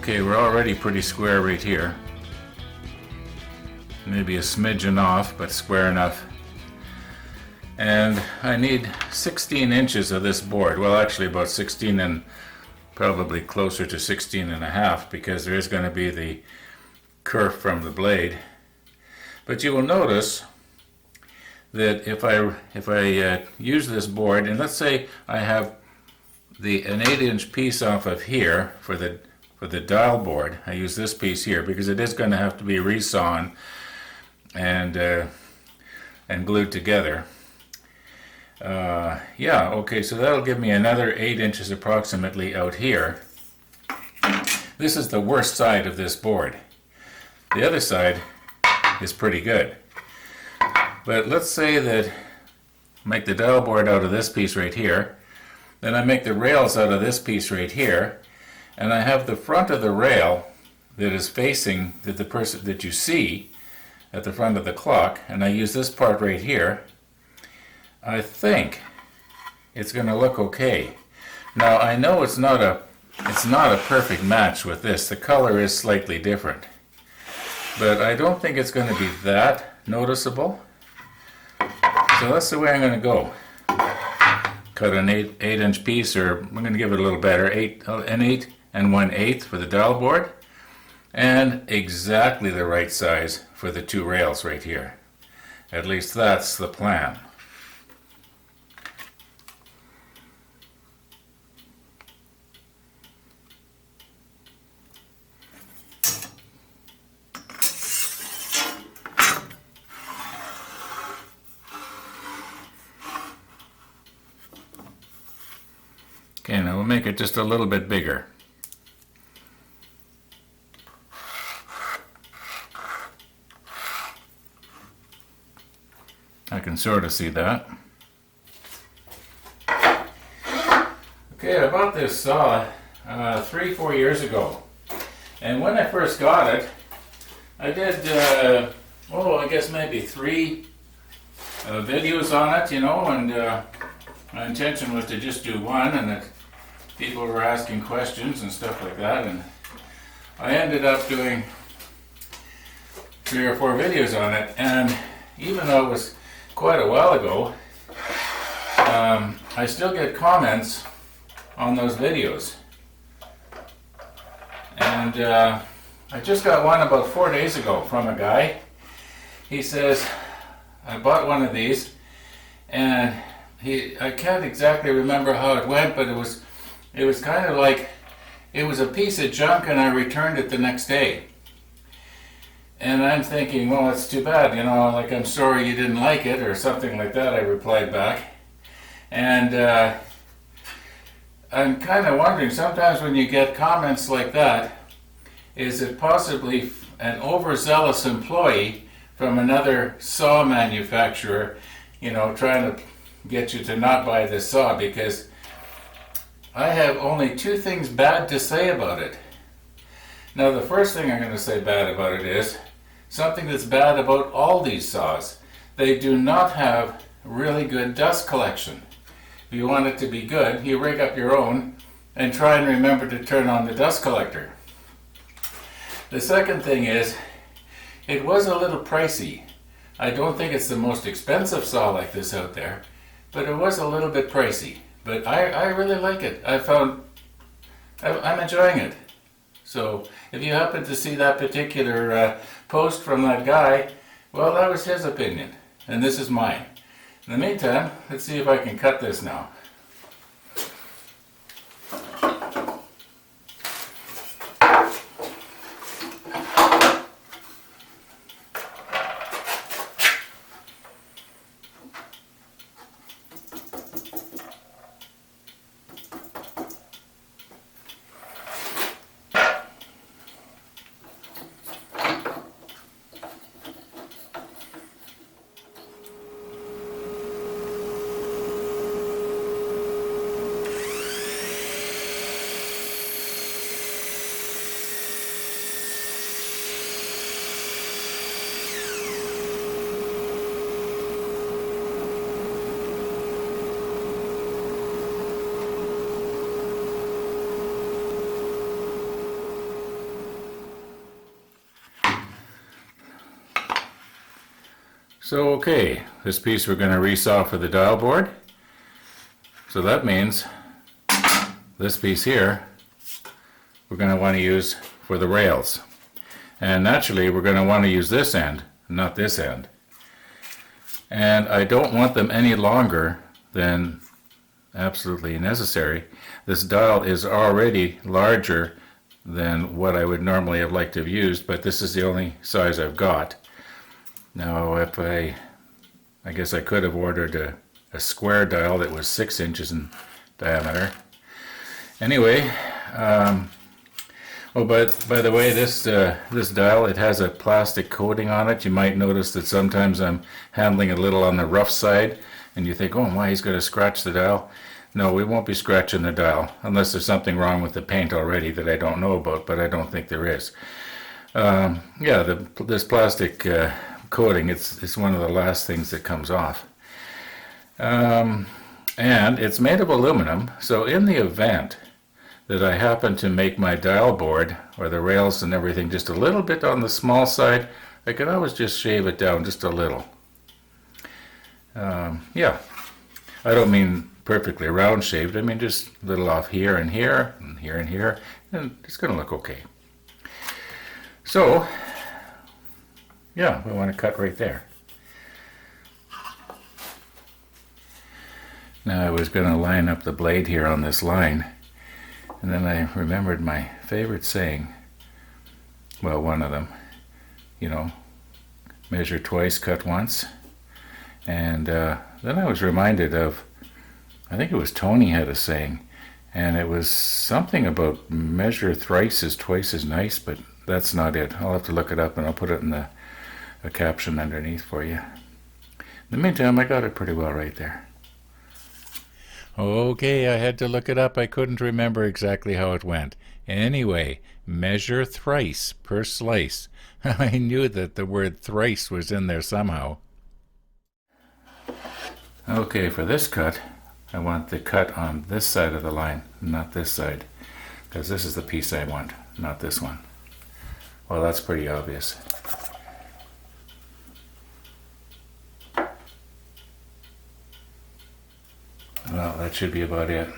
Okay, we're already pretty square right here. Maybe a smidgen off, but square enough. And I need 16 inches of this board. Well, actually about 16 and probably closer to 16 and a half, because there is going to be the kerf from the blade. But you will notice that if I use this board, and let's say I have an 8-inch piece off of here for the dial board, I use this piece here because it is going to have to be resawn and glued together. Yeah, okay, so that'll give me another 8 inches approximately out here. This is the worst side of this board. The other side is pretty good. But let's say that I make the dial board out of this piece right here, then I make the rails out of this piece right here, and I have the front of the rail that is facing the person that you see at the front of the clock, and I use this part right here. I think it's going to look okay. Now I know it's not a perfect match with this. The color is slightly different, but I don't think it's going to be that noticeable. So that's the way I'm going to go. Cut an 8-inch piece, or I'm going to give it a little better, an 8 1/8 for the dial board, and exactly the right size for the two rails right here. At least that's the plan. Okay, now we'll make it just a little bit bigger. I can sort of see that. Okay, I bought this saw 3-4 years ago. And when I first got it, I did, I guess maybe 3 videos on it, you know, and my intention was to just do one, and that people were asking questions and stuff like that, and I ended up doing 3 or 4 videos on it, and even though it was quite a while ago, I still get comments on those videos. And I just got one about 4 days ago from a guy. He says, I bought one of these, and I can't exactly remember how it went, but it was kind of like it was a piece of junk and I returned it the next day. And I'm thinking, well, it's too bad, you know, like, I'm sorry you didn't like it, or something like that, I replied back. And I'm kind of wondering, sometimes when you get comments like that, is it possibly an overzealous employee from another saw manufacturer, you know, trying to get you to not buy this saw? Because I have only 2 things bad to say about it. Now, the first thing I'm going to say bad about it is something that's bad about all these saws. They do not have really good dust collection. If you want it to be good, you rig up your own and try and remember to turn on the dust collector. The second thing is, it was a little pricey. I don't think it's the most expensive saw like this out there, but it was a little bit pricey. But I really like it. I'm enjoying it. So if you happen to see that particular post from that guy, well, that was his opinion, and this is mine. In the meantime, let's see if I can cut this now. So okay, this piece we're going to resaw for the dial board. So that means this piece here we're going to want to use for the rails. And naturally we're going to want to use this end, not this end. And I don't want them any longer than absolutely necessary. This dial is already larger than what I would normally have liked to have used, but this is the only size I've got. Now if I guess I could have ordered a square dial that was 6 inches in diameter. Anyway, oh, but by the way, this dial, it has a plastic coating on it. You might notice that sometimes I'm handling a little on the rough side, and you think, oh my, he's going to scratch the dial. No, we won't be scratching the dial, unless there's something wrong with the paint already that I don't know about, but I don't think there is. Yeah, this plastic coating, it's one of the last things that comes off. And it's made of aluminum, so in the event that I happen to make my dial board, or the rails and everything, just a little bit on the small side, I can always just shave it down just a little. Yeah, I don't mean perfectly round shaved, I mean just a little off here and here, and here and here, and it's going to look okay. So, yeah, we want to cut right there. Now I was going to line up the blade here on this line, and then I remembered my favorite saying, well, one of them, you know, measure twice, cut once. And then I was reminded of, I think it was Tony had a saying, and it was something about measure thrice is twice as nice, but that's not it. I'll have to look it up and I'll put it in the caption underneath for you. In the meantime, I got it pretty well right there. Okay, I had to look it up. I couldn't remember exactly how it went. Anyway, measure thrice per slice. I knew that the word thrice was in there somehow. Okay, for this cut, I want the cut on this side of the line, not this side, because this is the piece I want, not this one. Well, that's pretty obvious. Well, that should be about it.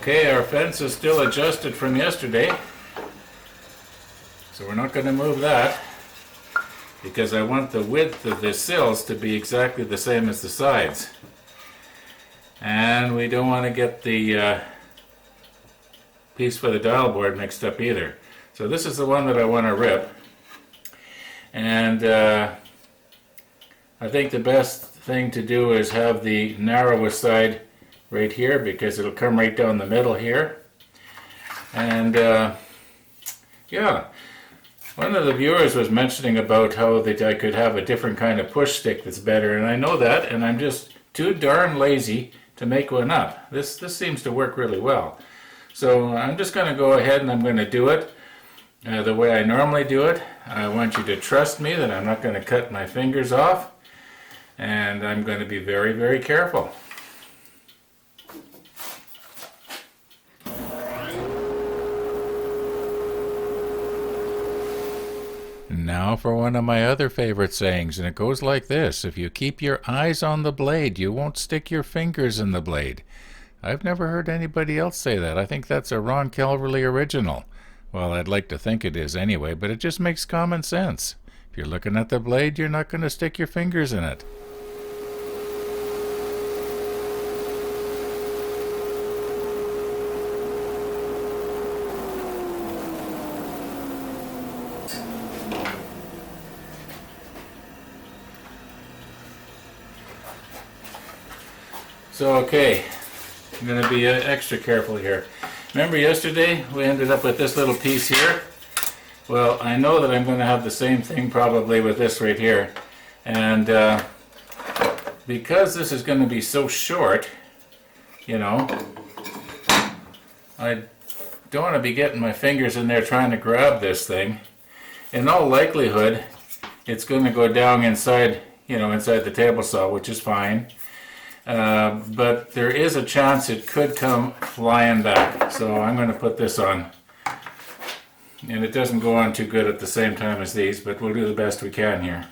Okay, our fence is still adjusted from yesterday, so we're not going to move that because I want the width of the sills to be exactly the same as the sides, and we don't want to get the piece for the dial board mixed up either. So this is the one that I want to rip, and I think the best thing to do is have the narrowest side right here, because it'll come right down the middle here. And yeah, one of the viewers was mentioning about how that I could have a different kind of push stick that's better, and I know that, and I'm just too darn lazy to make one up. This seems to work really well. So I'm just going to go ahead and I'm going to do it the way I normally do it. I want you to trust me that I'm not going to cut my fingers off, and I'm going to be very, very careful. Now for one of my other favorite sayings, and it goes like this: if you keep your eyes on the blade, you won't stick your fingers in the blade. I've never heard anybody else say that. I think that's a Ron Calverley original. Well, I'd like to think it is anyway, but it just makes common sense. If you're looking at the blade, you're not going to stick your fingers in it. So okay, I'm going to be extra careful here. Remember yesterday we ended up with this little piece here? Well, I know that I'm going to have the same thing probably with this right here. And because this is going to be so short, you know, I don't want to be getting my fingers in there trying to grab this thing. In all likelihood, it's going to go down inside, you know, inside the table saw, which is fine. But there is a chance it could come flying back. So I'm going to put this on. And it doesn't go on too good at the same time as these, but we'll do the best we can here.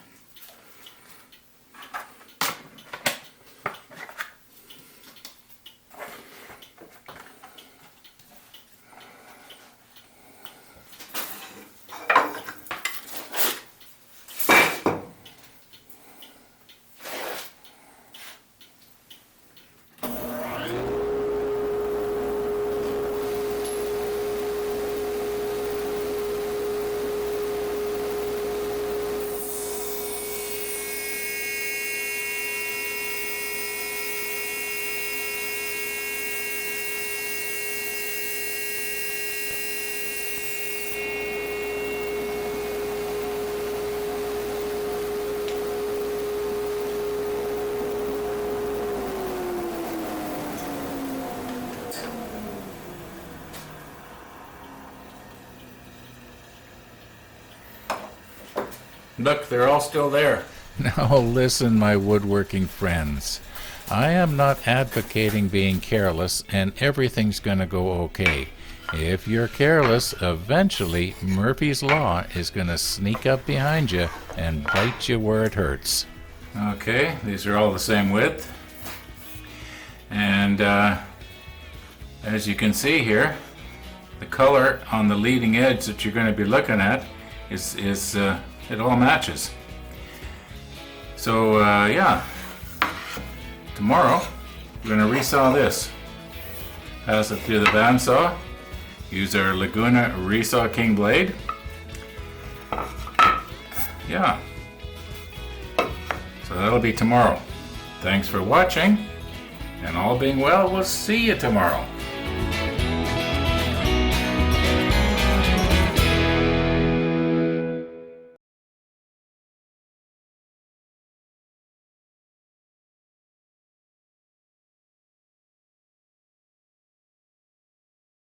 Look, they're all still there. Now listen, my woodworking friends. I am not advocating being careless and everything's going to go okay. If you're careless, eventually Murphy's Law is going to sneak up behind you and bite you where it hurts. Okay, these are all the same width. And as you can see here, the color on the leading edge that you're going to be looking at is it all matches. So yeah, tomorrow we're going to resaw this. Pass it through the bandsaw. Use our Laguna Resaw King blade. Yeah. So that'll be tomorrow. Thanks for watching, and all being well, we'll see you tomorrow.